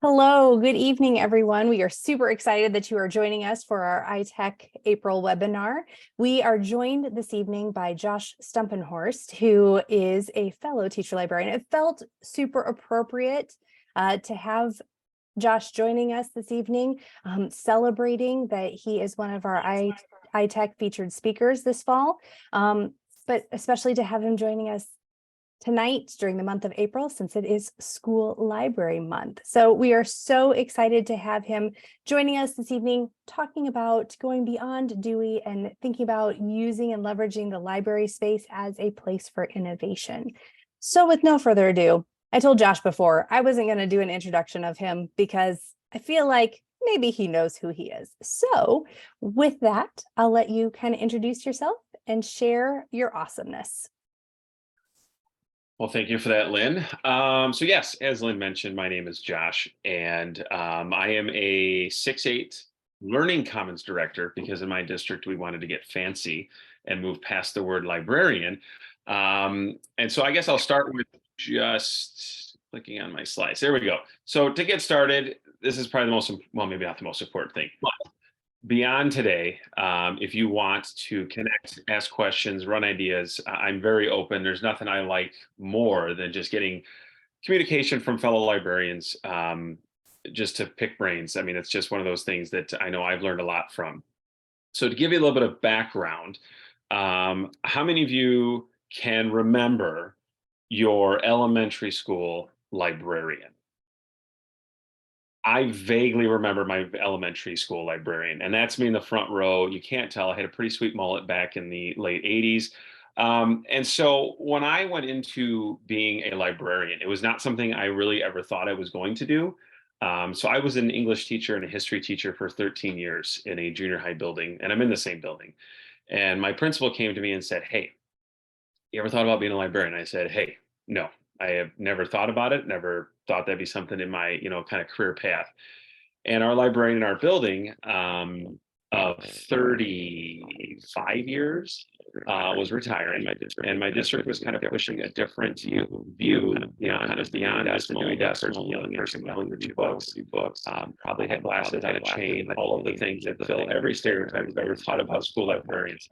Hello, good evening, everyone. We are super excited that you are joining us for our ITEC April webinar. We are joined this evening by Josh Stumpenhorst, who is a fellow teacher librarian. It felt super appropriate to have Josh joining us this evening, celebrating that he is one of our ITEC featured speakers this fall, but especially to have him joining us tonight during the month of April, since it is School Library Month. So we are so excited to have him joining us this evening, talking about going beyond Dewey and thinking about using and leveraging the library space as a place for innovation. So with no further ado, I told Josh before I wasn't going to do an introduction of him because I feel like maybe he knows who he is. So with that, I'll let you kind of introduce yourself and share your awesomeness. Well, thank you for that, Lynn. So yes, as Lynn mentioned, my name is Josh, and I am a 6-8 Learning Commons Director because in my district, we wanted to get fancy and move past the word librarian. And so I guess I'll start with just clicking on my slides. There we go. So to get started, this is probably the most, well, maybe not the most important thing, but beyond today, if you want to connect, ask questions, run ideas, I'm very open. There's nothing I like more than just getting communication from fellow librarians, just to pick brains. I mean, it's just one of those things that I know I've learned a lot from. So to give you a little bit of background, how many of you can remember your elementary school librarian? I vaguely remember my elementary school librarian, and that's me in the front row. You can't tell. I had a pretty sweet mullet back in the late 80s. And so when I went into being a librarian, it was not something I really ever thought I was going to do. So I was an English teacher and a history teacher for 13 years in a junior high building, and I'm in the same building. And my principal came to me and said, "Hey, you ever thought about being a librarian?" I said, "Hey, no, I have never thought about it, never thought that'd be something in my, kind of career path." And our librarian in our building, of 35 years, was retiring. And my district was kind of pushing a different view, kind of beyond just only desk, only young person with only two books, probably had glasses on a chain, all of the things that fill every stereotype I've ever thought about school librarians.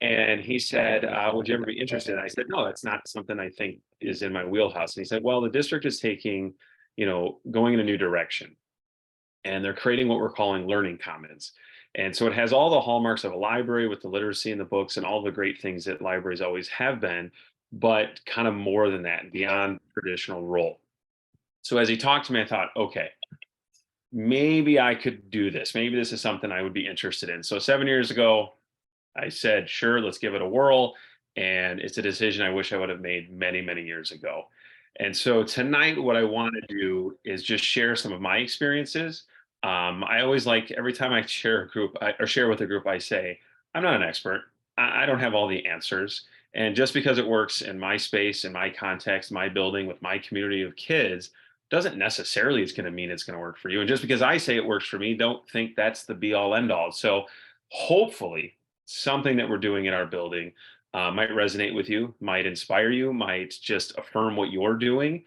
And he said, "Would you ever be interested?" And I said, "No, that's not something I think is in my wheelhouse." And he said, "Well, the district is taking, going in a new direction, and they're creating what we're calling learning commons. And so it has all the hallmarks of a library with the literacy and the books and all the great things that libraries always have been, but kind of more than that, beyond traditional role." So as he talked to me, I thought, okay, maybe I could do this. Maybe this is something I would be interested in. So 7 years ago, I said, sure, let's give it a whirl. And it's a decision I wish I would have made many, many years ago. And so tonight, what I want to do is just share some of my experiences. I always like every time I share or share with a group, I say, I'm not an expert. I don't have all the answers. And just because it works in my space, in my context, my building with my community of kids, doesn't necessarily it's going to mean it's going to work for you. And just because I say it works for me, don't think that's the be all end all. So hopefully something that we're doing in our building might resonate with you, might inspire you, might just affirm what you're doing.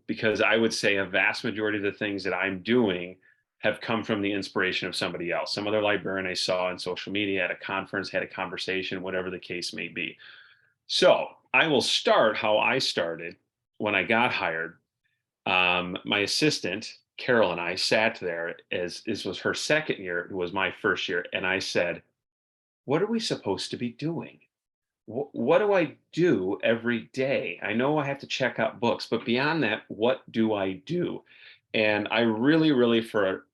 Because I would say a vast majority of the things that I'm doing have come from the inspiration of somebody else, some other librarian I saw on social media, at a conference, had a conversation, whatever the case may be. So I will start how I started when I got hired. My assistant, Carol, and I sat there as this was her second year, it was my first year, and I said, what are we supposed to be doing? What do I do every day? I know I have to check out books, but beyond that, what do I do? And I really, really, for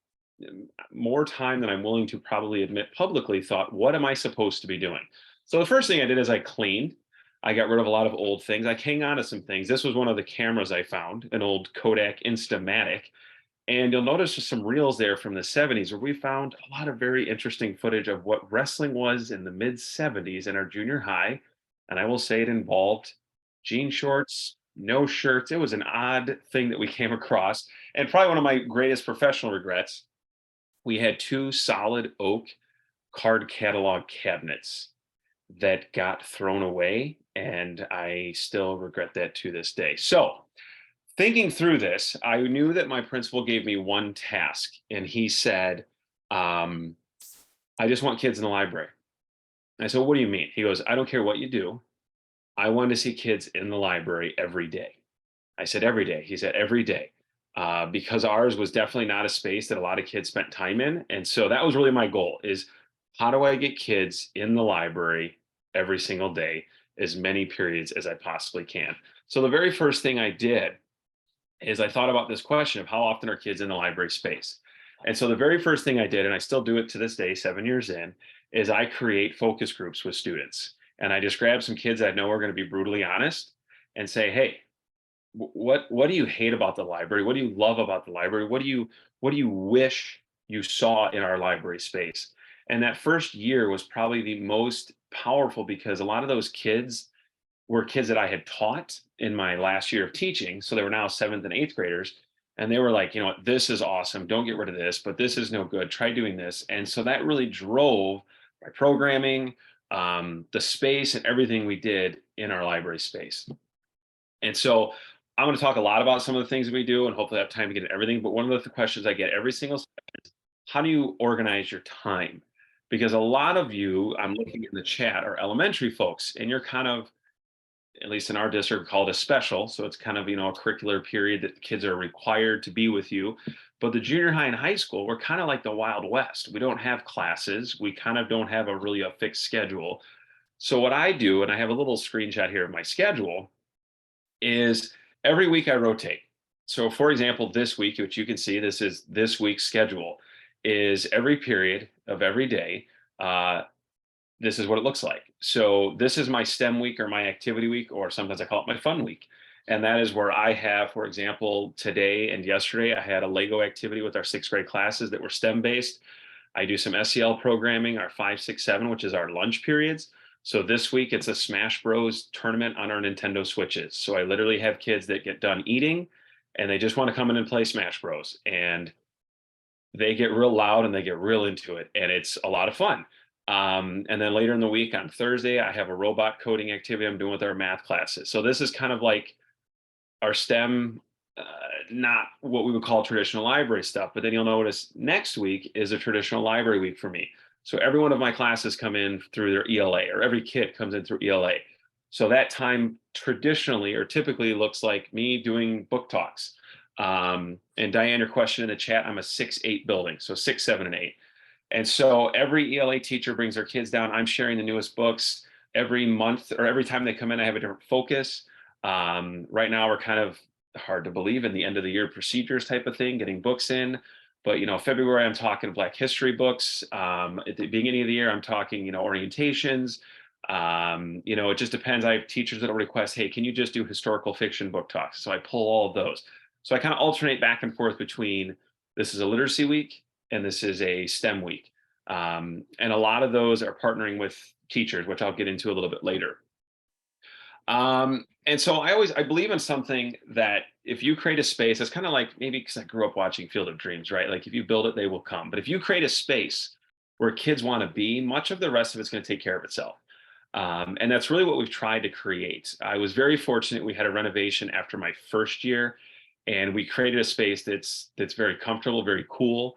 more time than I'm willing to probably admit publicly, thought, what am I supposed to be doing? So the first thing I did is I cleaned. I got rid of a lot of old things. I hang on to some things. This was one of the cameras I found, an old Kodak Instamatic. And you'll notice there's some reels there from the 70s where we found a lot of very interesting footage of what wrestling was in the mid 70s in our junior high. And I will say it involved jean shorts, no shirts. It was an odd thing that we came across. And probably one of my greatest professional regrets, we had two solid oak card catalog cabinets that got thrown away. And I still regret that to this day. So thinking through this, I knew that my principal gave me one task, and he said, um, I just want kids in the library. I said, "What do you mean?" He goes, "I don't care what you do. I want to see kids in the library every day." I said, "Every day." He said, "Every day." Because ours was definitely not a space that a lot of kids spent time in. And so that was really my goal is how do I get kids in the library every single day, as many periods as I possibly can? So the very first thing I did is I thought about this question of how often are kids in the library space? And so the very first thing I did, and I still do it to this day, 7 years in, is I create focus groups with students. And I just grab some kids that I know are going to be brutally honest and say, hey, what do you hate about the library? What do you love about the library? What do you wish you saw in our library space? And that first year was probably the most powerful because a lot of those kids were kids that I had taught in my last year of teaching. So they were now seventh and eighth graders. And they were like, you know what, this is awesome. Don't get rid of this, but this is no good. Try doing this. And so that really drove my programming, the space, and everything we did in our library space. And so I'm going to talk a lot about some of the things that we do and hopefully have time to get into everything. But one of the questions I get every single time is how do you organize your time? Because a lot of you, I'm looking in the chat, are elementary folks, and you're kind of, at least in our district, called a special. So it's kind of, a curricular period that kids are required to be with you. But the junior high and high school, we're kind of like the Wild West. We don't have classes. We kind of don't have a fixed schedule. So what I do, and I have a little screenshot here of my schedule, is every week I rotate. So for example, this week, which you can see, this is this week's schedule, is every period of every day. This is what it looks like. So this is my STEM week or my activity week, or sometimes I call it my fun week. And that is where I have, for example, today and yesterday, I had a Lego activity with our sixth grade classes that were STEM based. I do some SEL programming, our 5, 6, 7, which is our lunch periods. So this week it's a Smash Bros tournament on our Nintendo Switches. So I literally have kids that get done eating and they just want to come in and play Smash Bros. And they get real loud and they get real into it. And it's a lot of fun. And then later in the week on Thursday, I have a robot coding activity I'm doing with our math classes. So this is kind of like our STEM, not what we would call traditional library stuff. But then you'll notice next week is a traditional library week for me. So every one of my classes come in through their ELA, or every kid comes in through ELA. So that time traditionally or typically looks like me doing book talks. And Diane, your question in the chat, I'm a 6-8 building, so 6, 7, and 8. And so every ELA teacher brings their kids down. I'm sharing the newest books every month, or every time they come in, I have a different focus. Right now, we're kind of, hard to believe, in the end of the year procedures type of thing, getting books in. But February, I'm talking Black history books. At the beginning of the year, I'm talking orientations. It just depends. I have teachers that will request, hey, can you just do historical fiction book talks? So I pull all of those. So I kind of alternate back and forth between this is a literacy week and this is a STEM week. And a lot of those are partnering with teachers, which I'll get into a little bit later. And so I believe in something that if you create a space, it's kind of like, maybe because I grew up watching Field of Dreams, right? Like if you build it, they will come. But if you create a space where kids want to be, much of the rest of it's going to take care of itself. And that's really what we've tried to create. I was very fortunate. We had a renovation after my first year, and we created a space that's very comfortable, very cool.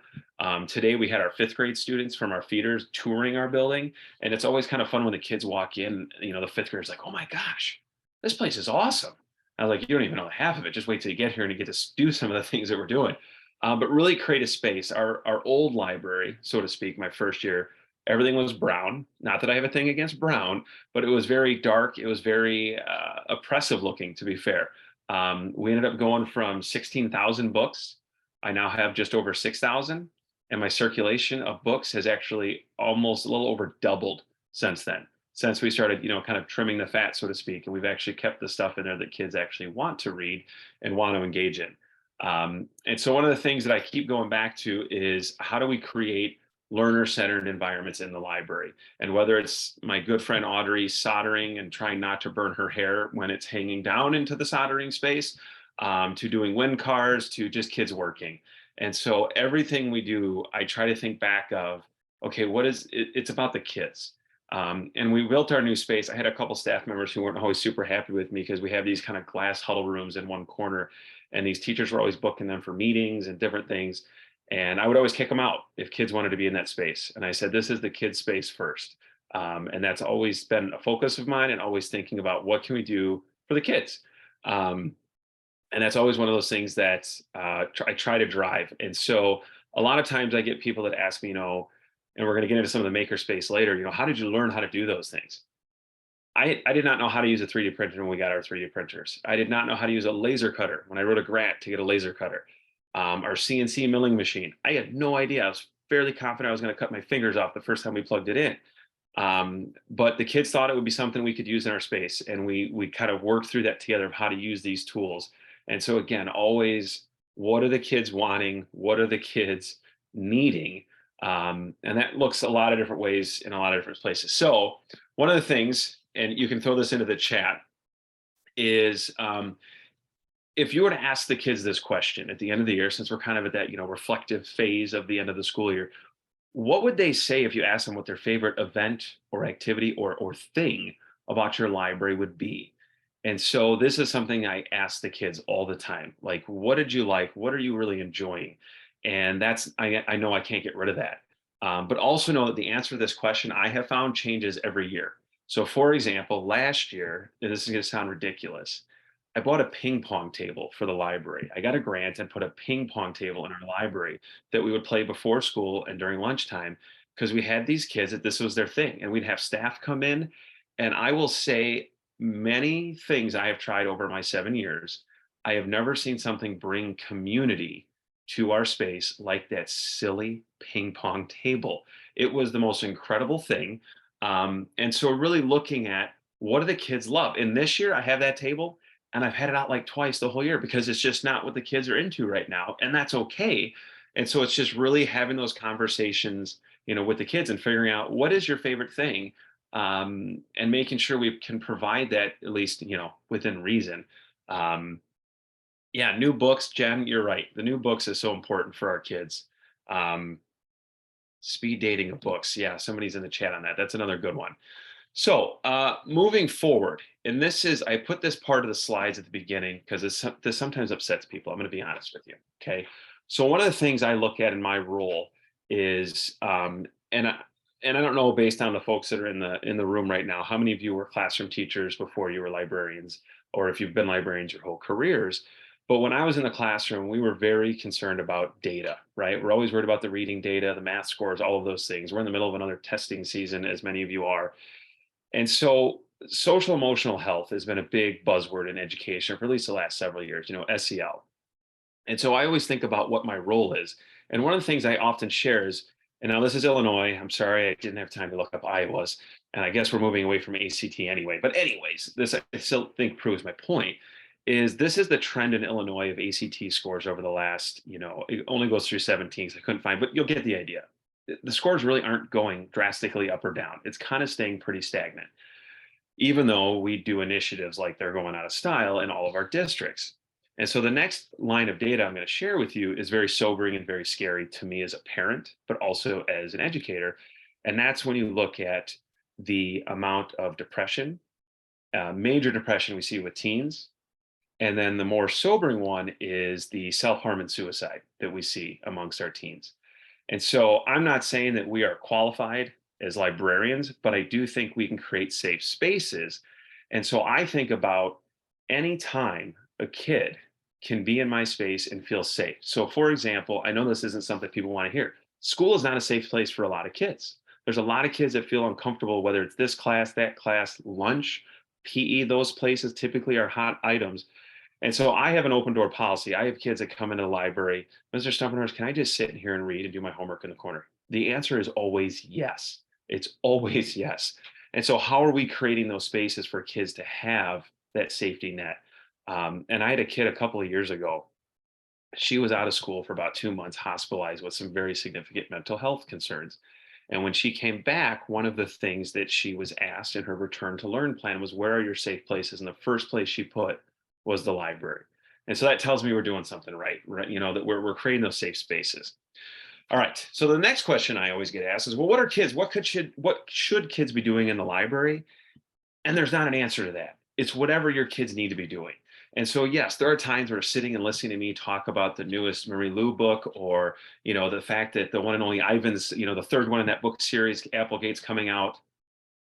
Today we had our fifth grade students from our feeders touring our building, and it's always kind of fun when the kids walk in. The fifth graders like, "Oh my gosh, this place is awesome." I was like, "You don't even know half of it. Just wait till you get here and you get to do some of the things that we're doing." But really create a space. Our old library, so to speak, my first year, everything was brown. Not that I have a thing against brown, but it was very dark. It was very oppressive looking, to be fair. We ended up going from 16,000 books. I now have just over 6,000, and my circulation of books has actually almost a little over doubled since then. Since we started, kind of trimming the fat, so to speak, and we've actually kept the stuff in there that kids actually want to read and want to engage in. And so one of the things that I keep going back to is how do we create learner-centered environments in the library? And whether it's my good friend Audrey soldering and trying not to burn her hair when it's hanging down into the soldering space, to doing wind cars, to just kids working. And so everything we do, I try to think back of, okay, what is it? It's about the kids. And we built our new space. I had a couple staff members who weren't always super happy with me because we have these kind of glass huddle rooms in one corner, and these teachers were always booking them for meetings and different things. And I would always kick them out if kids wanted to be in that space. And I said, this is the kids' space first. And that's always been a focus of mine, and always thinking about what can we do for the kids. Um, and that's always one of those things that I try to drive. And so a lot of times I get people that ask me, and we're going to get into some of the makerspace later, how did you learn how to do those things? I did not know how to use a 3D printer when we got our 3D printers. I did not know how to use a laser cutter when I wrote a grant to get a laser cutter. Our CNC milling machine, I had no idea. I was fairly confident I was going to cut my fingers off the first time we plugged it in. But the kids thought it would be something we could use in our space, and we kind of worked through that together of how to use these tools. And so again, always, what are the kids wanting? What are the kids needing? And that looks a lot of different ways in a lot of different places. So one of the things, and you can throw this into the chat, is if you were to ask the kids this question at the end of the year, since we're kind of at that reflective phase of the end of the school year, what would they say if you asked them what their favorite event or activity or thing about your library would be? And so this is something I ask the kids all the time. Like, what did you like? What are you really enjoying? And I know I can't get rid of that. But also know that the answer to this question I have found changes every year. So for example, last year, and this is going to sound ridiculous, I bought a ping pong table for the library. I got a grant and put a ping pong table in our library that we would play before school and during lunchtime, because we had these kids that this was their thing, and we'd have staff come in. And I will say, many things I have tried over my 7 years, I have never seen something bring community to our space like that silly ping pong table. It was the most incredible thing. And so really looking at, what do the kids love? And this year I have that table, and I've had it out like twice the whole year because it's just not what the kids are into right now. And that's okay. And so it's just really having those conversations, with the kids, and figuring out what is your favorite thing, and making sure we can provide that, at least, within reason. Um, yeah, new books, Jen, you're right. The new books is so important for our kids. Um, Speed dating of books. Yeah, somebody's in the chat on that. That's another good one. So moving forward, and I put this part of the slides at the beginning because this sometimes upsets people. I'm going to be honest with you. Okay. So one of the things I look at in my role is, and I don't know, based on the folks that are in the room right now, how many of you were classroom teachers before you were librarians, or if you've been librarians your whole careers. But when I was in the classroom, we were very concerned about data, right? We're always worried about the reading data, the math scores, all of those things. We're in the middle of another testing season, as many of you are. And so social emotional health has been a big buzzword in education for at least the last several years, SEL. And so I always think about what my role is. And one of the things I often share is, and now this is Illinois. I'm sorry, I didn't have time to look up Iowa's. And I guess we're moving away from ACT anyway. But anyways, this I still think proves my point, is this is the trend in Illinois of ACT scores over the last, it only goes through 17, so I couldn't find, but you'll get the idea. The scores really aren't going drastically up or down. It's kind of staying pretty stagnant, even though we do initiatives like they're going out of style in all of our districts. And so the next line of data I'm going to share with you is very sobering and very scary to me as a parent, but also as an educator. And that's when you look at the amount of depression, major depression we see with teens. And then the more sobering one is the self-harm and suicide that we see amongst our teens. And so I'm not saying that we are qualified as librarians, but I do think we can create safe spaces. And so I think about any time a kid can be in my space and feel safe. So for example, I know this isn't something people want to hear. School is not a safe place for a lot of kids. There's a lot of kids that feel uncomfortable, whether it's this class, that class, lunch, PE, those places typically are hot items. And so I have an open door policy. I have kids that come into the library. Mr. Stumpenhorst, can I just sit in here and read and do my homework in the corner? The answer is always yes. It's always yes. And so how are we creating those spaces for kids to have that safety net? And I had a kid a couple of years ago. She was out of school for about 2 months, hospitalized with some very significant mental health concerns. And when she came back, one of the things that she was asked in her return to learn plan was, where are your safe places? And the first place she put was the library. And so that tells me we're doing something right? That we're creating those safe spaces. All right. So the next question I always get asked is, well, what should kids be doing in the library? And there's not an answer to that. It's whatever your kids need to be doing. And so, yes, there are times where sitting and listening to me talk about the newest Marie Lu book, or the fact that the one and only Ivan's, the third one in that book series, Applegate's coming out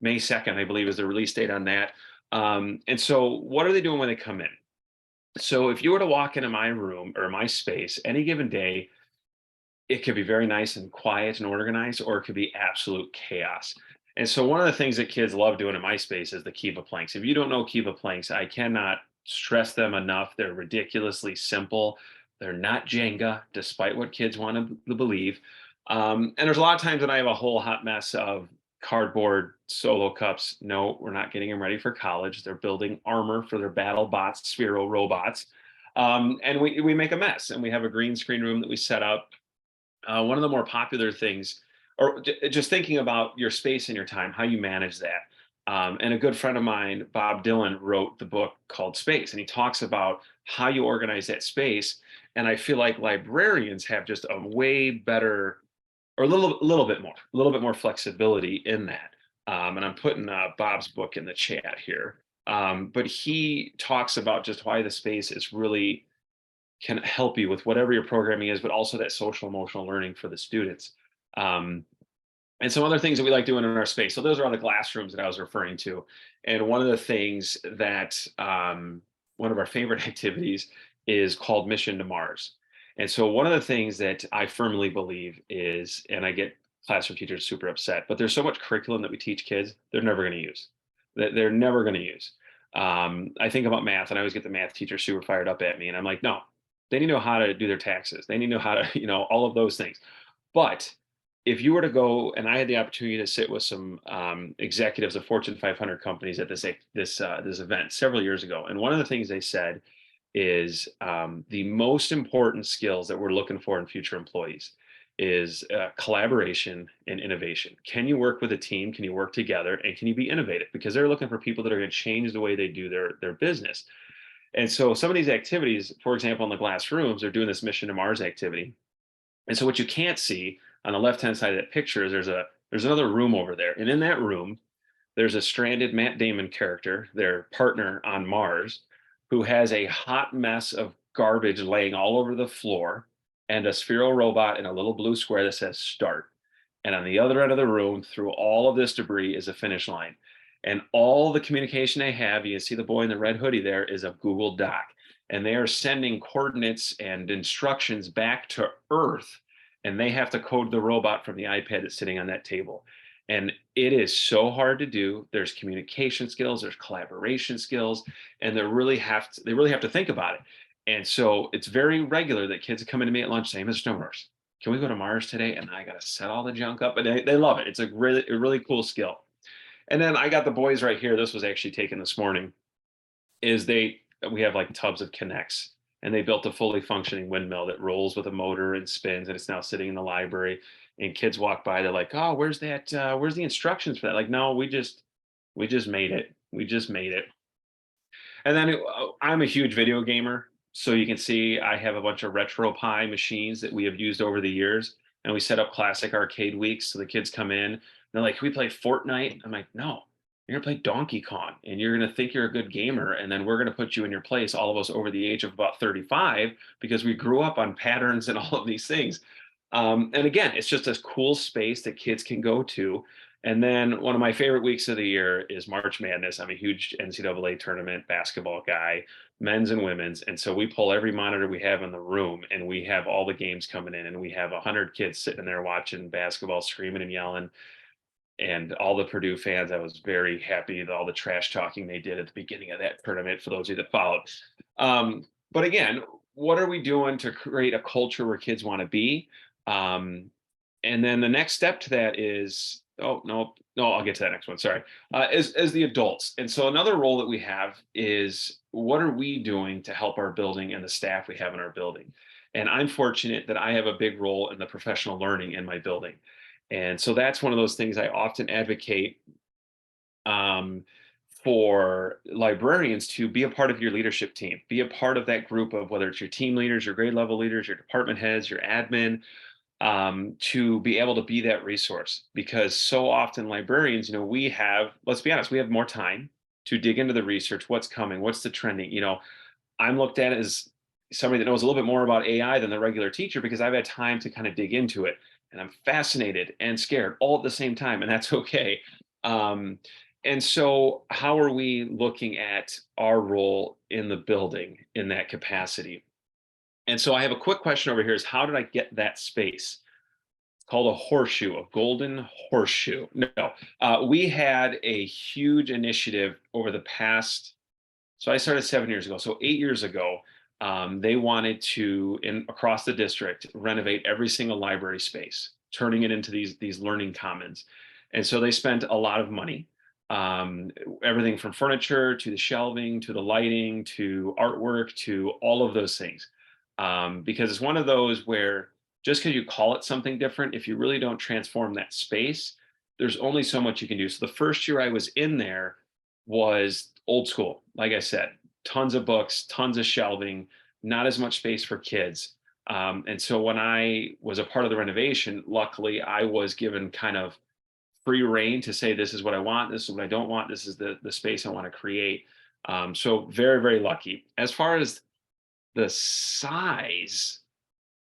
May 2nd, I believe, is the release date on that. And so, what are they doing when they come in? So, if you were to walk into my room or my space any given day, it could be very nice and quiet and organized, or it could be absolute chaos. And so one of the things that kids love doing in my space is the Kiva planks. If you don't know Kiva planks, I cannot stress them enough. They're ridiculously simple. They're not Jenga, despite what kids want to believe. And there's a lot of times when I have a whole hot mess of cardboard solo cups. No, we're not getting them ready for college. They're building armor for their battle bots, Sphero robots. And we make a mess, and we have a green screen room that we set up. One of the more popular things, or just thinking about your space and your time, how you manage that. And a good friend of mine, Bob Dylan, wrote the book called Space, and he talks about how you organize that space. And I feel like librarians have just a way better, or a little bit more flexibility in that. And I'm putting Bob's book in the chat here. But he talks about just why the space is really can help you with whatever your programming is, but also that social emotional learning for the students. Um, and some other things that we like doing in our space. So those are all the glass rooms that I was referring to. And one of the things that one of our favorite activities is called Mission to Mars. And so one of the things that I firmly believe is, and I get classroom teachers super upset, but there's so much curriculum that we teach kids, they're never going to use. That they're never going to use. I think about math, and I always get the math teacher super fired up at me, and I'm like, no, they need to know how to do their taxes. They need to know how to, all of those things. But if you were to go, and I had the opportunity to sit with some executives of Fortune 500 companies at this event several years ago, and one of the things they said is the most important skills that we're looking for in future employees is collaboration and innovation. Can you work with a team? Can you work together? And can you be innovative? Because they're looking for people that are going to change the way they do their business. And so some of these activities, for example, in the glass rooms, they're doing this Mission to Mars activity. And so what you can't see on the left-hand side of that picture is there's another room over there. And in that room, there's a stranded Matt Damon character, their partner on Mars, who has a hot mess of garbage laying all over the floor, and a Sphero robot in a little blue square that says start. And on the other end of the room, through all of this debris, is a finish line. And all the communication they have, you can see the boy in the red hoodie there, is a Google Doc. And they are sending coordinates and instructions back to Earth, and they have to code the robot from the iPad that's sitting on that table. And it is so hard to do. There's communication skills, there's collaboration skills, and they really have to think about it. And so it's very regular that kids come into me at lunch saying, Mr. Stumpenhorst, can we go to Mars today? And I got to set all the junk up. And they love it. It's a really cool skill. And then I got the boys right here. This was actually taken this morning. We have like tubs of Connects, and they built a fully functioning windmill that rolls with a motor and spins, and it's now sitting in the library. And kids walk by, they're like, "Oh, where's that? Where's the instructions for that?" Like, no, we just made it. We just made it. And then I'm a huge video gamer. So you can see I have a bunch of RetroPie machines that we have used over the years. And we set up classic arcade weeks. So the kids come in, and they're like, "Can we play Fortnite?" I'm like, "No, you're going to play Donkey Kong, and you're going to think you're a good gamer. And then we're going to put you in your place, all of us over the age of about 35, because we grew up on patterns and all of these things." And again, it's just a cool space that kids can go to. And then one of my favorite weeks of the year is March Madness. I'm a huge NCAA tournament basketball guy, men's and women's. And so we pull every monitor we have in the room, and we have all the games coming in, and we have 100 kids sitting there watching basketball, screaming and yelling. And all the Purdue fans, I was very happy with all the trash talking they did at the beginning of that tournament, for those of you that followed. But again, what are we doing to create a culture where kids want to be? And then the next step to that is, oh, no, I'll get to that next one. Sorry. As the adults. And so another role that we have is, what are we doing to help our building and the staff we have in our building? And I'm fortunate that I have a big role in the professional learning in my building. And so that's one of those things I often advocate for librarians to be a part of your leadership team, be a part of that group of, whether it's your team leaders, your grade level leaders, your department heads, your admin. to be able to be that resource, because so often librarians, we have, let's be honest, we have more time to dig into the research, what's coming, what's the trending. I'm looked at as somebody that knows a little bit more about AI than the regular teacher because I've had time to kind of dig into it, and I'm fascinated and scared all at the same time, and that's okay. Um, and so, how are we looking at our role in the building in that capacity? And so, I have a quick question over here: is how did I get that space? It's called a horseshoe, a golden horseshoe. No, we had a huge initiative over the past, so I started 7 years ago. So 8 years ago, they wanted to, in across the district, renovate every single library space, turning it into these learning commons. And so they spent a lot of money, um, everything from furniture to the shelving to the lighting to artwork to all of those things, because it's one of those where just because you call it something different, if you really don't transform that space, there's only so much you can do. So the first year I was in there was old school. Like I said, tons of books, tons of shelving, not as much space for kids. And so when I was a part of the renovation, luckily I was given kind of free reign to say, this is what I want, this is what I don't want, this is the space I want to create. So very, very lucky. As far as the size,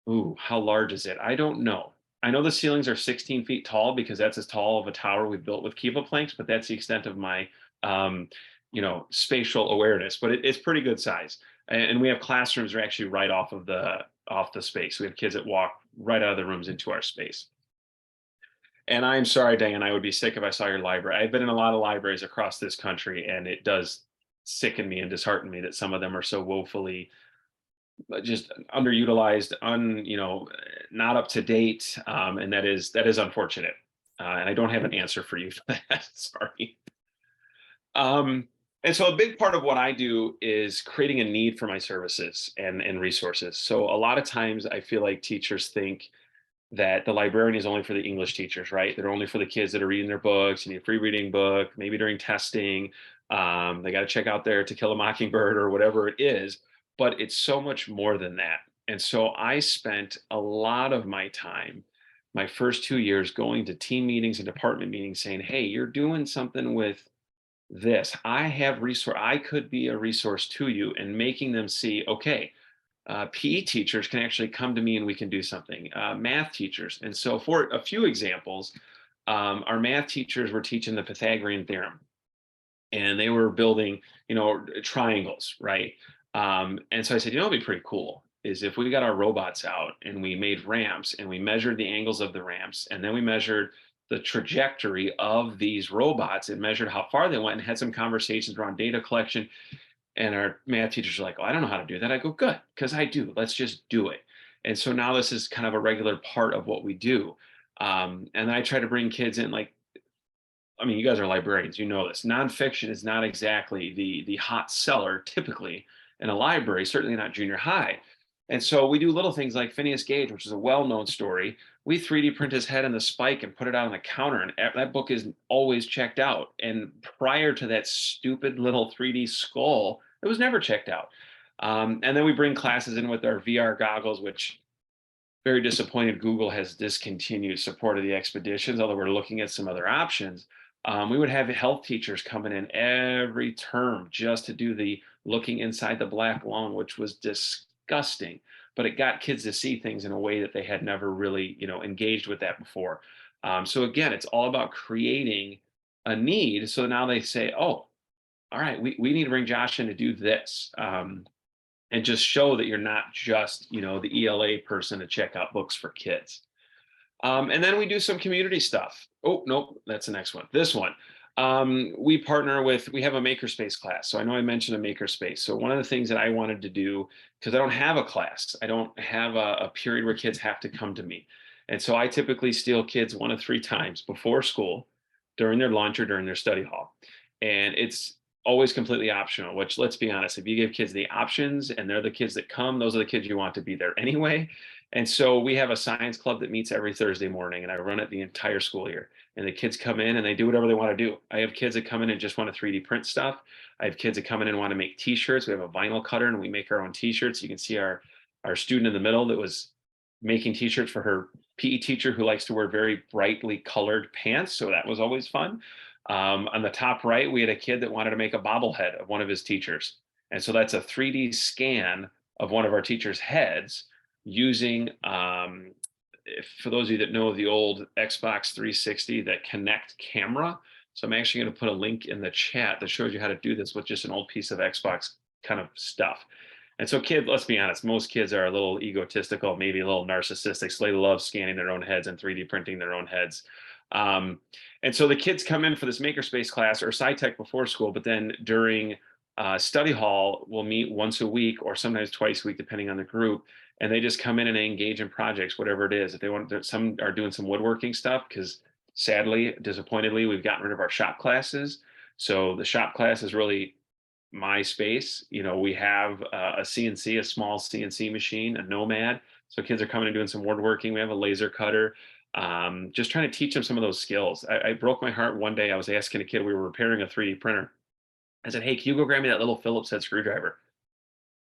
ooh, how large is it? I don't know. I know the ceilings are 16 feet tall because that's as tall of a tower we've built with Kiva planks, but that's the extent of my, um, spatial awareness. But it's pretty good size, and we have classrooms that are actually right off the space. We have kids that walk right out of the rooms into our space. And I'm sorry, Diane, I would be sick if I saw your library. I've been in a lot of libraries across this country, and it does sicken me and dishearten me that some of them are so woefully just underutilized, not up to date, and that is unfortunate. And I don't have an answer for you for that. Sorry. Um, and so a big part of what I do is creating a need for my services and resources. So a lot of times I feel like teachers think that the librarian is only for the English teachers, right? They're only for the kids that are reading their books. You need a free reading book, maybe during testing. They got to check out their To Kill a Mockingbird or whatever it is. But it's so much more than that. And so I spent a lot of my time, my first 2 years, going to team meetings and department meetings saying, hey, you're doing something with this. I have resource. I could be a resource to you, and making them see, okay, PE teachers can actually come to me and we can do something. Math teachers. And so, for a few examples, our math teachers were teaching the Pythagorean theorem, and they were building, triangles, right? And so I said, it'd be pretty cool is if we got our robots out and we made ramps and we measured the angles of the ramps, and then we measured the trajectory of these robots and measured how far they went and had some conversations around data collection. And our math teachers are like, oh, I don't know how to do that. I go, good, because I do. Let's just do it. And so now this is kind of a regular part of what we do. And I try to bring kids in, like, I mean, you guys are librarians, you know this. Nonfiction is not exactly the hot seller typically in a library, certainly not junior high. And so we do little things like Phineas Gage, which is a well-known story. We 3D print his head and the spike and put it out on the counter, and that book is always checked out. And prior to that stupid little 3D skull, it was never checked out. And then we bring classes in with our VR goggles, which very disappointed Google has discontinued support of the expeditions, although we're looking at some other options. We would have health teachers coming in every term just to do the looking inside the black lung, which was disgusting, but it got kids to see things in a way that they had never really, engaged with that before. So again, it's all about creating a need. So now they say, oh, all right, we need to bring Josh in to do this. And just show that you're not just, the ELA person to check out books for kids. And then we do some community stuff. Oh, nope, that's the next one. This one. We have a makerspace class. So I know I mentioned a makerspace. So one of the things that I wanted to do, because I don't have a class, I don't have a period where kids have to come to me. And so I typically steal kids 1 of 3 times before school, during their lunch or during their study hall. And it's always completely optional, which, let's be honest, if you give kids the options and they're the kids that come, those are the kids you want to be there anyway. And so we have a science club that meets every Thursday morning, and I run it the entire school year. And the kids come in and they do whatever they want to do. I have kids that come in and just want to 3D print stuff. I have kids that come in and want to make t-shirts. We have a vinyl cutter and we make our own t-shirts. You can see our student in the middle that was making t-shirts for her PE teacher who likes to wear very brightly colored pants. So that was always fun. On the top right, we had a kid that wanted to make a bobblehead of one of his teachers. And so that's a 3D scan of one of our teachers' heads using, for those of you that know the old Xbox 360, that Connect camera. So I'm actually going to put a link in the chat that shows you how to do this with just an old piece of Xbox kind of stuff. And so kids, let's be honest, most kids are a little egotistical, maybe a little narcissistic. So they love scanning their own heads and 3D printing their own heads. And so the kids come in for this makerspace class or SciTech before school, but then during study hall, we'll meet once a week or sometimes twice a week, depending on the group. And they just come in and they engage in projects, whatever it is. If they want, some are doing some woodworking stuff because sadly, disappointedly, we've gotten rid of our shop classes. So the shop class is really my space. We have a CNC, a small CNC machine, a Nomad. So kids are coming and doing some woodworking. We have a laser cutter. Just trying to teach them some of those skills. I broke my heart one day. I was asking a kid, we were repairing a 3D printer. I said, hey, can you go grab me that little Phillips head screwdriver?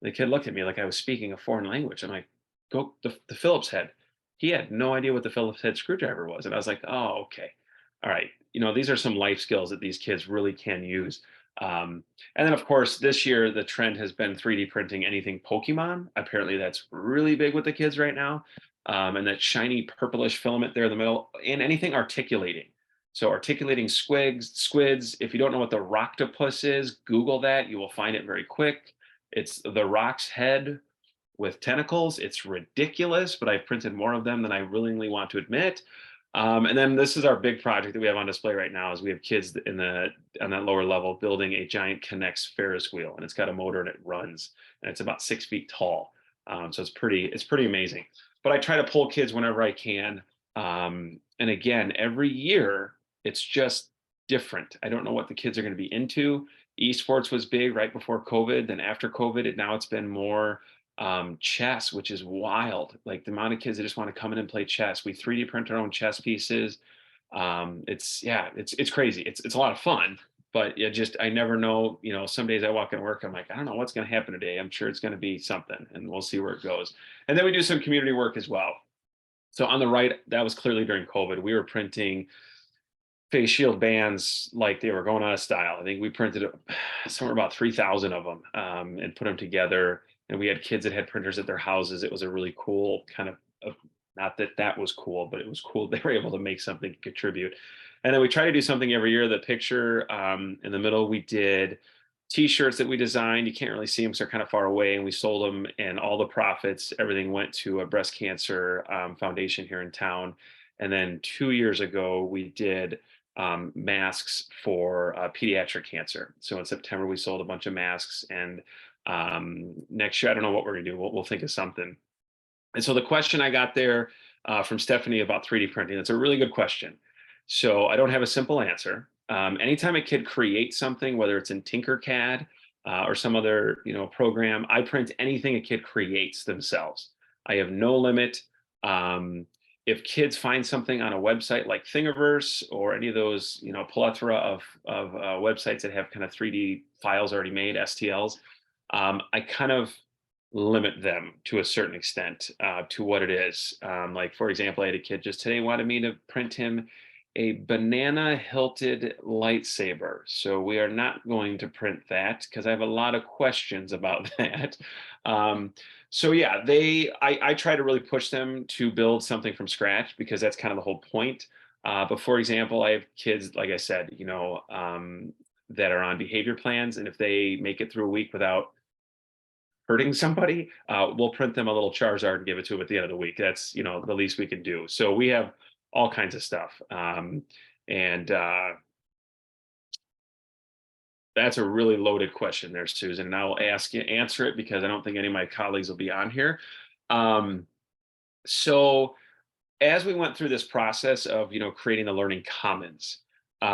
The kid looked at me like I was speaking a foreign language. I'm like, go the Phillips head. He had no idea what the Phillips head screwdriver was. And I was like, oh, okay. All right. These are some life skills that these kids really can use. And then, of course, this year, the trend has been 3D printing anything Pokemon. Apparently, that's really big with the kids right now. And that shiny purplish filament there in the middle, and anything articulating. So articulating squids. If you don't know what the roctopus is, Google that. You will find it very quick. It's the rock's head with tentacles. It's ridiculous, but I've printed more of them than I willingly want to admit. And then this is our big project that we have on display right now is we have kids on that lower level building a giant Connects Ferris wheel, and it's got a motor and it runs, and it's about 6 feet tall. So it's pretty amazing. But I try to pull kids whenever I can. And again, every year it's just different. I don't know what the kids are going to be into. Esports was big right before COVID. Then after COVID, now it's been more chess, which is wild. Like the amount of kids that just want to come in and play chess. We 3D print our own chess pieces. It's crazy. It's a lot of fun, but I never know. Some days I walk in work, I'm like, I don't know what's going to happen today. I'm sure it's going to be something, and we'll see where it goes. And then we do some community work as well. So on the right, that was clearly during COVID. We were printing face shield bands like they were going out of style. I think we printed somewhere about 3,000 of them and put them together. And we had kids that had printers at their houses. It was a really cool kind of not that was cool, but it was cool. They were able to make something to contribute. And then we try to do something every year. The picture in the middle, we did T-shirts that we designed. You can't really see them because they're kind of far away, and we sold them, and all the profits, everything went to a breast cancer foundation here in town. And then 2 years ago, we did masks for pediatric cancer. So in September, we sold a bunch of masks, and next year, I don't know what we're gonna do. We'll think of something. And so the question I got there from Stephanie about 3D printing, that's a really good question. So I don't have a simple answer. Anytime a kid creates something, whether it's in Tinkercad or some other program, I print anything a kid creates themselves. I have no limit. If kids find something on a website like Thingiverse or any of those plethora of websites that have kind of 3D files already made, STLs, I kind of limit them to a certain extent to what it is. Like, for example, I had a kid just today wanted me to print him a banana hilted lightsaber. So we are not going to print that because I have a lot of questions about that. So yeah, I try to really push them to build something from scratch because that's kind of the whole point. But for example, I have kids, like I said, that are on behavior plans, and if they make it through a week without hurting somebody, we'll print them a little Charizard and give it to them at the end of the week. That's the least we can do. So we have all kinds of stuff. And that's a really loaded question there, Susan. And I will answer it because I don't think any of my colleagues will be on here. So as we went through this process of creating the learning commons, we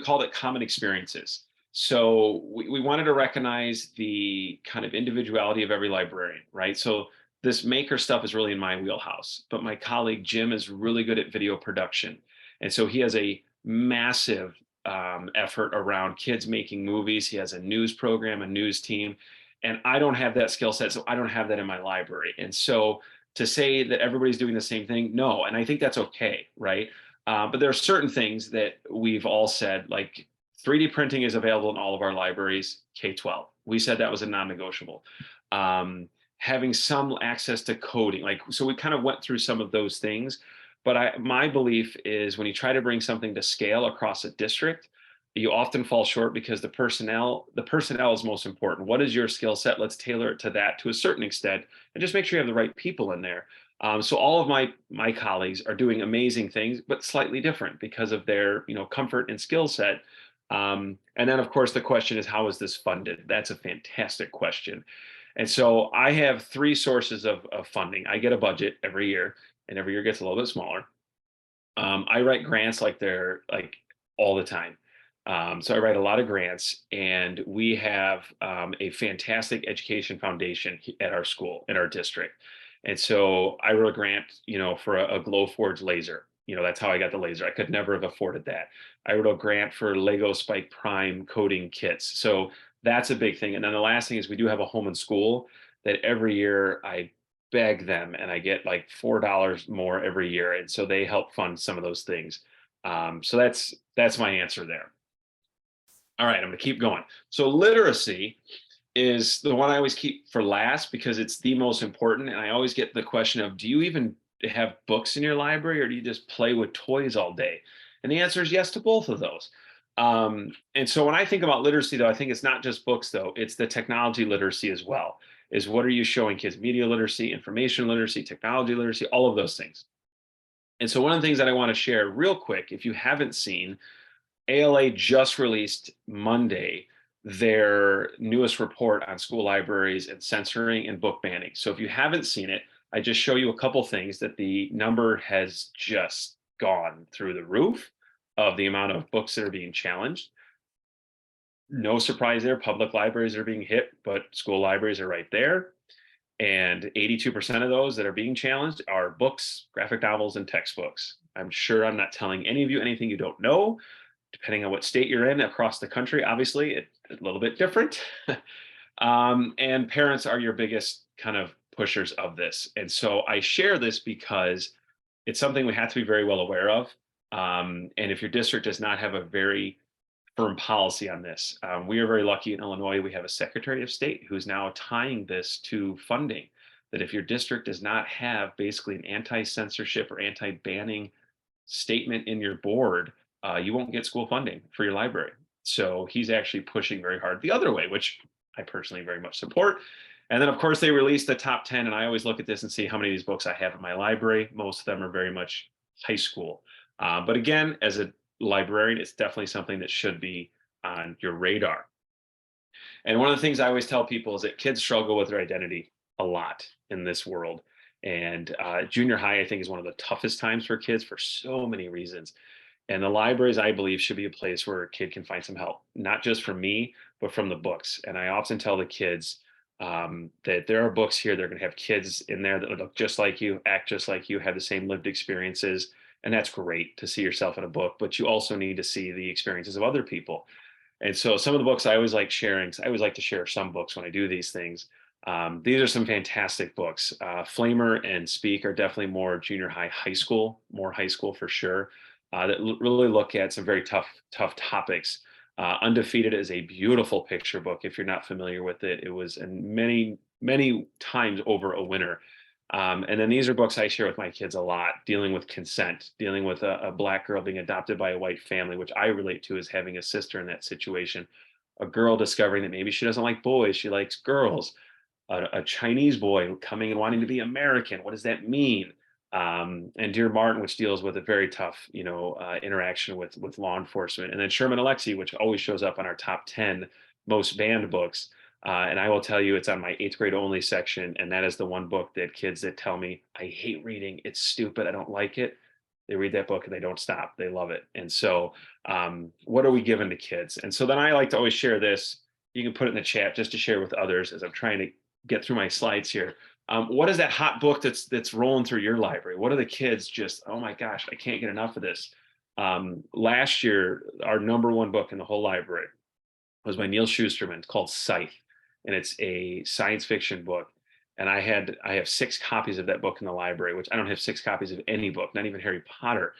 called it common experiences. So we wanted to recognize the kind of individuality of every librarian, right? So this maker stuff is really in my wheelhouse, but my colleague Jim is really good at video production. And so he has a massive effort around kids making movies. He has a news program, a news team. And I don't have that skill set, so I don't have that in my library. And so to say that everybody's doing the same thing, no. And I think that's okay, right? But there are certain things that we've all said, like 3D printing is available in all of our libraries, K-12. We said that was a non-negotiable. Having some access to coding, like, so we kind of went through some of those things. But my belief is when you try to bring something to scale across a district, you often fall short because the personnel is most important. What is your skill set? Let's tailor it to that to a certain extent, and just make sure you have the right people in there. So all of my colleagues are doing amazing things, but slightly different because of their comfort and skill set. And then of course the question is, how is this funded? That's a fantastic question. And so I have three sources of funding. I get a budget every year, and every year gets a little bit smaller. I write grants like they're like all the time. So I write a lot of grants, and we have a fantastic education foundation at our school, in our district. And so I wrote a grant, for a Glowforge laser. That's how I got the laser. I could never have afforded that. I wrote a grant for Lego Spike Prime coding kits. So that's a big thing. And then the last thing is we do have a home and school that every year I beg them, and I get like $4 more every year. And so they help fund some of those things. So that's my answer there. All right, I'm going to keep going. So literacy is the one I always keep for last because it's the most important. And I always get the question of, do you even have books in your library, or do you just play with toys all day? And the answer is yes to both of those. And so when I think about literacy, though, I think it's not just books, though. It's the technology literacy as well. Is what are you showing kids? Media literacy, information literacy, technology literacy, all of those things. And so one of the things that I want to share real quick, if you haven't seen, ALA just released Monday their newest report on school libraries and censoring and book banning. So if you haven't seen it, I just show you a couple things that the number has just gone through the roof of the amount of books that are being challenged. No surprise there, public libraries are being hit, but school libraries are right there. And 82% of those that are being challenged are books, graphic novels, and textbooks. I'm sure I'm not telling any of you anything you don't know. Depending on what state you're in across the country, obviously, it's a little bit different. And parents are your biggest kind of pushers of this. And so I share this because it's something we have to be very well aware of. And if your district does not have a very firm policy on this, we are very lucky in Illinois. We have a Secretary of State who's now tying this to funding. That if your district does not have basically an anti-censorship or anti-banning statement in your board, you won't get school funding for your library. So he's actually pushing very hard the other way, which I personally very much support. And then, of course, they released the top 10. And I always look at this and see how many of these books I have in my library. Most of them are very much high school. But again, as a librarian, it's definitely something that should be on your radar. And one of the things I always tell people is that kids struggle with their identity a lot in this world. And junior high, I think, is one of the toughest times for kids for so many reasons. And the libraries, I believe, should be a place where a kid can find some help, not just from me, but from the books. And I often tell the kids that there are books here. They're going to have kids in there that look just like you, act just like you, have the same lived experiences. And that's great to see yourself in a book, but you also need to see the experiences of other people. And so some of the books I always like sharing, I always like to share some books when I do these things. These are some fantastic books. Flamer and Speak are definitely more junior high, high school, more high school for sure. That really look at some very tough topics. Undefeated is a beautiful picture book. If you're not familiar with it, it was many times over a winner. And then these are books I share with my kids a lot, dealing with consent, dealing with a Black girl being adopted by a white family, which I relate to as having a sister in that situation. A girl discovering that maybe she doesn't like boys, she likes girls. A Chinese boy coming and wanting to be American. What does that mean? And Dear Martin, which deals with a very tough, interaction with law enforcement. And then Sherman Alexie, which always shows up on our top 10 most banned books. And I will tell you, it's on my 8th grade only section. And that is the one book that kids that tell me, I hate reading, it's stupid, I don't like it. They read that book and they don't stop. They love it. And so what are we giving to kids? And so then I like to always share this. You can put it in the chat just to share with others as I'm trying to get through my slides here. What is that hot book that's rolling through your library? What are the kids just, oh my gosh, I can't get enough of this. Last year, our number one book in the whole library was by Neil Shusterman. It's called Scythe. and it's a science fiction book. And I have 6 copies of that book in the library, which I don't have 6 copies of any book, not even Harry Potter.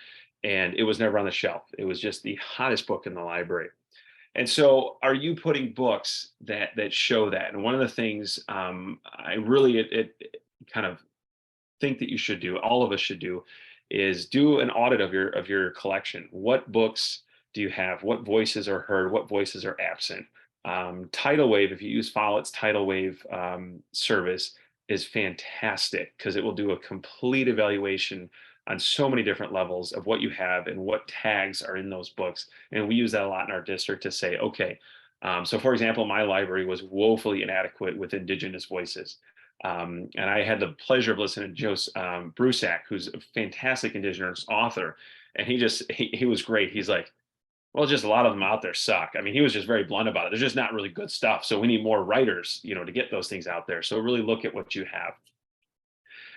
And it was never on the shelf. It was just the hottest book in the library. And so, are you putting books that show that? And one of the things I really it kind of think that you should do, all of us should do, is do an audit of your collection. What books do you have? What voices are heard? What voices are absent? Tidal Wave, if you use Follett's Tidal Wave service, is fantastic because it will do a complete evaluation on so many different levels of what you have and what tags are in those books. And we use that a lot in our district to say, okay, so for example, my library was woefully inadequate with Indigenous voices. And I had the pleasure of listening to Joe Brusack, who's a fantastic Indigenous author. And he was great. He's like, well, just a lot of them out there suck. I mean, he was just very blunt about it. There's just not really good stuff. So we need more writers, to get those things out there. So really look at what you have.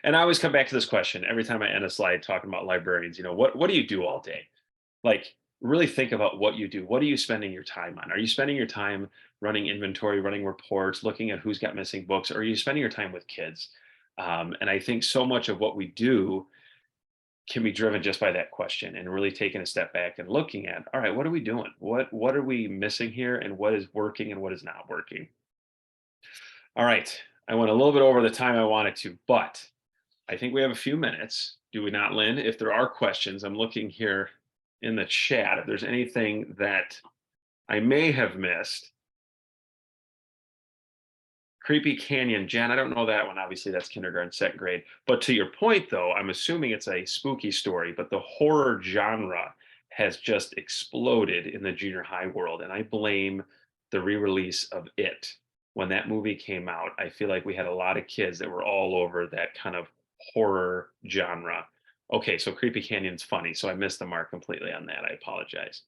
And I always come back to this question every time I end a slide talking about librarians. What do you do all day? Like, really think about what you do. What are you spending your time on? Are you spending your time running inventory, running reports, looking at who's got missing books, or are you spending your time with kids? And I think so much of what we do can be driven just by that question, and really taking a step back and looking at, all right, what are we doing? What are we missing here, and what is working and what is not working? All right, I went a little bit over the time I wanted to, but I think we have a few minutes. Do we not, Lynn? If there are questions, I'm looking here in the chat. If there's anything that I may have missed. Creepy Canyon, Jen, I don't know that one. Obviously, that's kindergarten, second grade. But to your point, though, I'm assuming it's a spooky story, but the horror genre has just exploded in the junior high world. And I blame the re-release of It. When that movie came out, I feel like we had a lot of kids that were all over that kind of horror genre. Okay, so Creepy Canyon's funny, so I missed the mark completely on that. I apologize.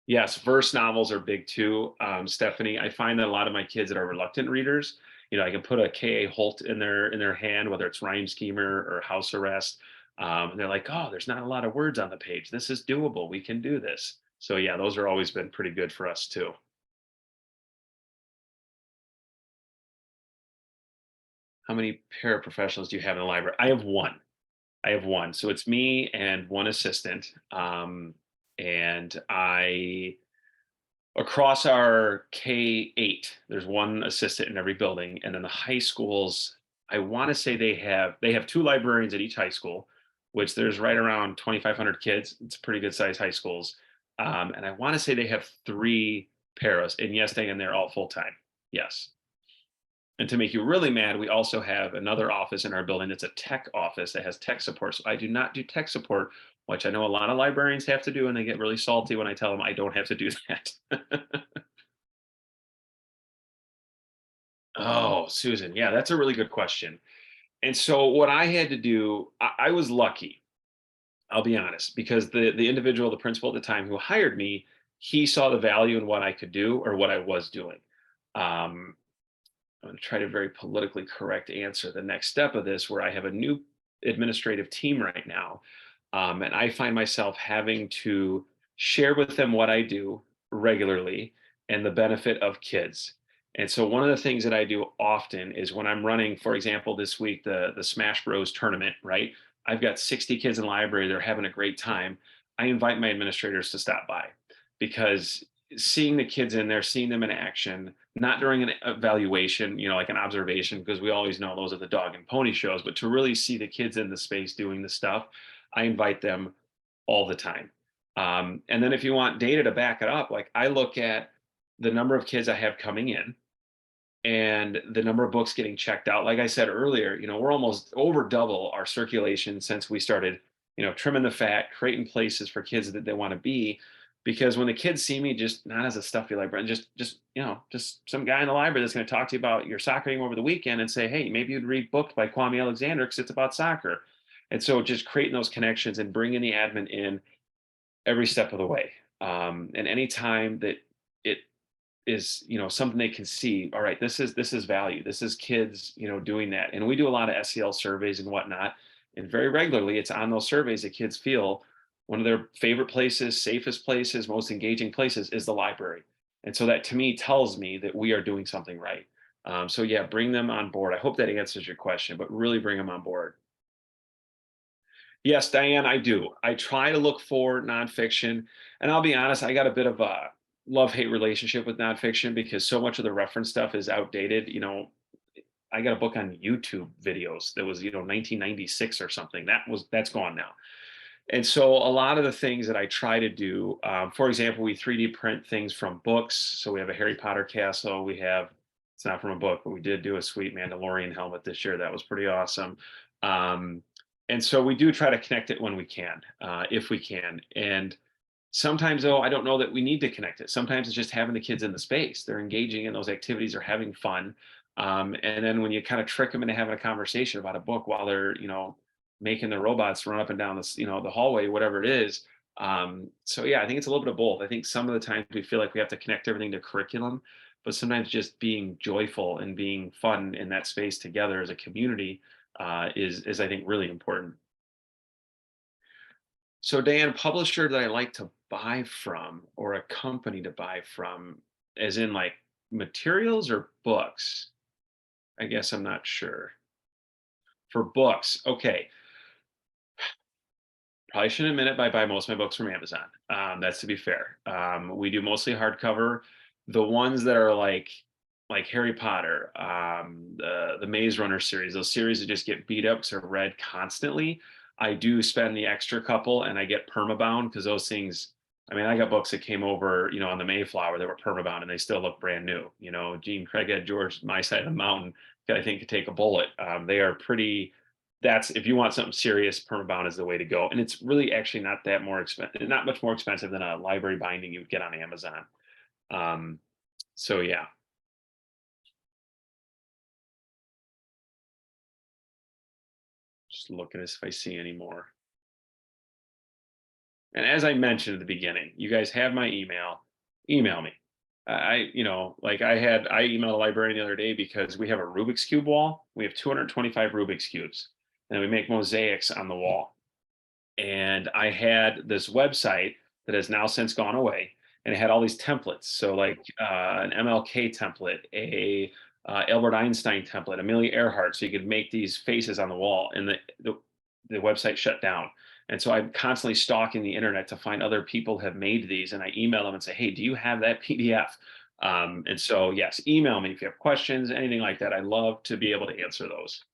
Yes, verse novels are big too. Stephanie, I find that a lot of my kids that are reluctant readers, I can put a K.A. Holt in their hand, whether it's Rhyme Schemer or House Arrest. And they're like, oh, there's not a lot of words on the page. This is doable. We can do this. So yeah, those are always been pretty good for us too. How many paraprofessionals do you have in the library? I have one. So it's me and one assistant. And across our K-8, there's one assistant in every building. And then the high schools, I want to say they have 2 librarians at each high school, which there's right around 2,500 kids. It's pretty good size high schools. And I want to say they have 3 paras. And yes, they're all full time. Yes. And to make you really mad, we also have another office in our building that's a tech office that has tech support. So I do not do tech support, which I know a lot of librarians have to do, and they get really salty when I tell them I don't have to do that. Oh, Susan. Yeah, that's a really good question. And so what I had to do, I was lucky, I'll be honest, because the individual, the principal at the time who hired me, he saw the value in what I could do or what I was doing. I'm going to try to very politically correct answer the next step of this, where I have a new administrative team right now. And I find myself having to share with them what I do regularly and the benefit of kids. And so one of the things that I do often is when I'm running, for example, this week, the Smash Bros tournament, right? I've got 60 kids in the library. They're having a great time. I invite my administrators to stop by, because seeing the kids in there, seeing them in action, not during an evaluation, like an observation, because we always know those are the dog and pony shows, but to really see the kids in the space doing the stuff, I invite them all the time. And then if you want data to back it up, like I look at the number of kids I have coming in and the number of books getting checked out. Like I said earlier, we're almost over double our circulation since we started, trimming the fat, creating places for kids that they want to be. Because when the kids see me, just not as a stuffy librarian, just some guy in the library that's going to talk to you about your soccer game over the weekend and say, hey, maybe you'd read book by Kwame Alexander because it's about soccer. And so just creating those connections and bringing the admin in every step of the way. And anytime that it is, something they can see, all right, this is value. This is kids, doing that. And we do a lot of SEL surveys and whatnot. And very regularly it's on those surveys that kids feel one of their favorite places, safest places, most engaging places is the library. And so that to me tells me that we are doing something right. So yeah, bring them on board. I hope that answers your question, but really bring them on board. Yes, Diane, I do. I try to look for nonfiction, and I'll be honest, I got a bit of a love-hate relationship with nonfiction because so much of the reference stuff is outdated. I got a book on YouTube videos that was, 1996 or something. That's gone now. And so a lot of the things that I try to do, for example, we 3D print things from books. So we have a Harry Potter castle. It's not from a book, but we did do a sweet Mandalorian helmet this year. That was pretty awesome. Um, and so we do try to connect it when we can, if we can. And sometimes, though, I don't know that we need to connect it. Sometimes it's just having the kids in the space. They're engaging in those activities, they're having fun. And then when you kind of trick them into having a conversation about a book while they're, making the robots run up and down the hallway, whatever it is. So yeah, I think it's a little bit of both. I think some of the times we feel like we have to connect everything to curriculum, but sometimes just being joyful and being fun in that space together as a community is I think really important. So Dan, publisher that I like to buy from or a company to buy from, as in like materials or books? I guess I'm not sure. For books, okay. Probably shouldn't admit it, but I buy most of my books from Amazon. That's to be fair. We do mostly hardcover. The ones that are like Harry Potter, the Maze Runner series, those series that just get beat up because they're read constantly. I do spend the extra couple, and I get permabound because those things. I mean, I got books that came over, on the Mayflower that were permabound, and they still look brand new. Gene Craighead, George, My Side of the Mountain, that I think could take a bullet. They are pretty. That's if you want something serious, permabound is the way to go, and it's really actually not that more expensive, not much more expensive than a library binding you would get on Amazon. Um, so yeah. Just looking as if I see any more. And as I mentioned at the beginning, you guys have my email. Email me. I emailed a librarian the other day because we have a Rubik's Cube wall. We have 225 Rubik's Cubes, and we make mosaics on the wall. And I had this website that has now since gone away, and it had all these templates. So like an MLK template, a Albert Einstein template, Amelia Earhart. So you could make these faces on the wall, and the website shut down. And so I'm constantly stalking the internet to find other people have made these, and I email them and say, "Hey, do you have that PDF?" And so yes, email me if you have questions, anything like that. I love to be able to answer those.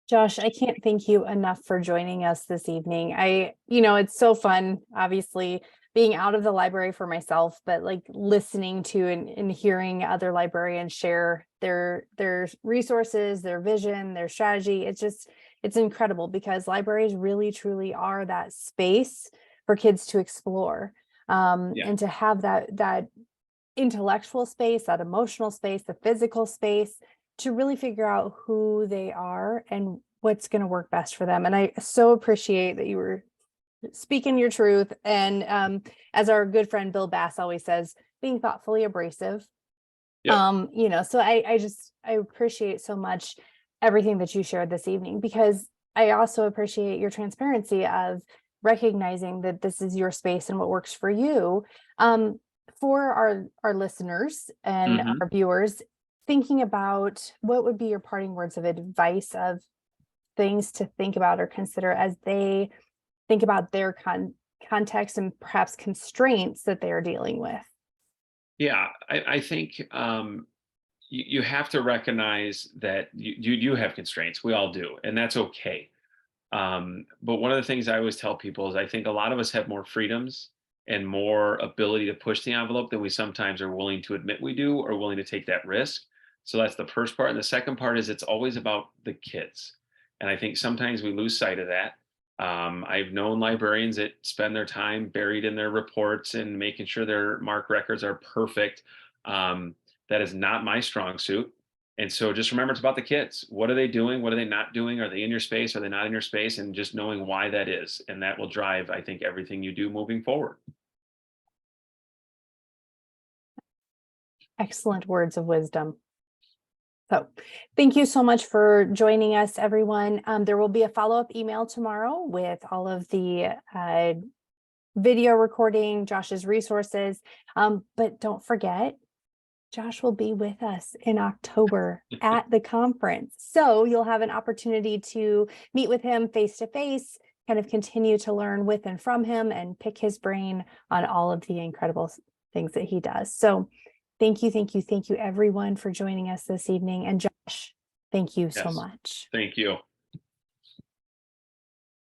Josh, I can't thank you enough for joining us this evening. It's so fun, obviously, being out of the library for myself, but like listening to and hearing other librarians share their resources, their vision, their strategy. It's incredible because libraries really truly are that space for kids to explore, Yeah. and to have that intellectual space, that emotional space, the physical space to really figure out who they are and what's going to work best for them. And I so appreciate that you were speaking your truth. And as our good friend Bill Bass always says, being thoughtfully abrasive. Yep. So I appreciate so much everything that you shared this evening, because I also appreciate your transparency of recognizing that this is your space and what works for you. For our listeners and Mhm. our viewers, thinking about what would be your parting words of advice of things to think about or consider as they think about their context and perhaps constraints that they are dealing with. Yeah, I think you have to recognize that you have constraints. We all do, and that's okay. But one of the things I always tell people is I think a lot of us have more freedoms and more ability to push the envelope than we sometimes are willing to admit we do or willing to take that risk. So that's the first part. And the second part is it's always about the kids. And I think sometimes we lose sight of that. I've known librarians that spend their time buried in their reports and making sure their MARC records are perfect. That is not my strong suit. And so just remember it's about the kids. What are they doing? What are they not doing? Are they in your space? Are they not in your space? And just knowing why that is. And that will drive, I think, everything you do moving forward. Excellent words of wisdom. So thank you so much for joining us, everyone. There will be a follow-up email tomorrow with all of the video recording, Josh's resources. But don't forget, Josh will be with us in October at the conference. So you'll have an opportunity to meet with him face to face, kind of continue to learn with and from him and pick his brain on all of the incredible things that he does. So thank you everyone for joining us this evening. And Josh, thank you so Yes. much. Thank you.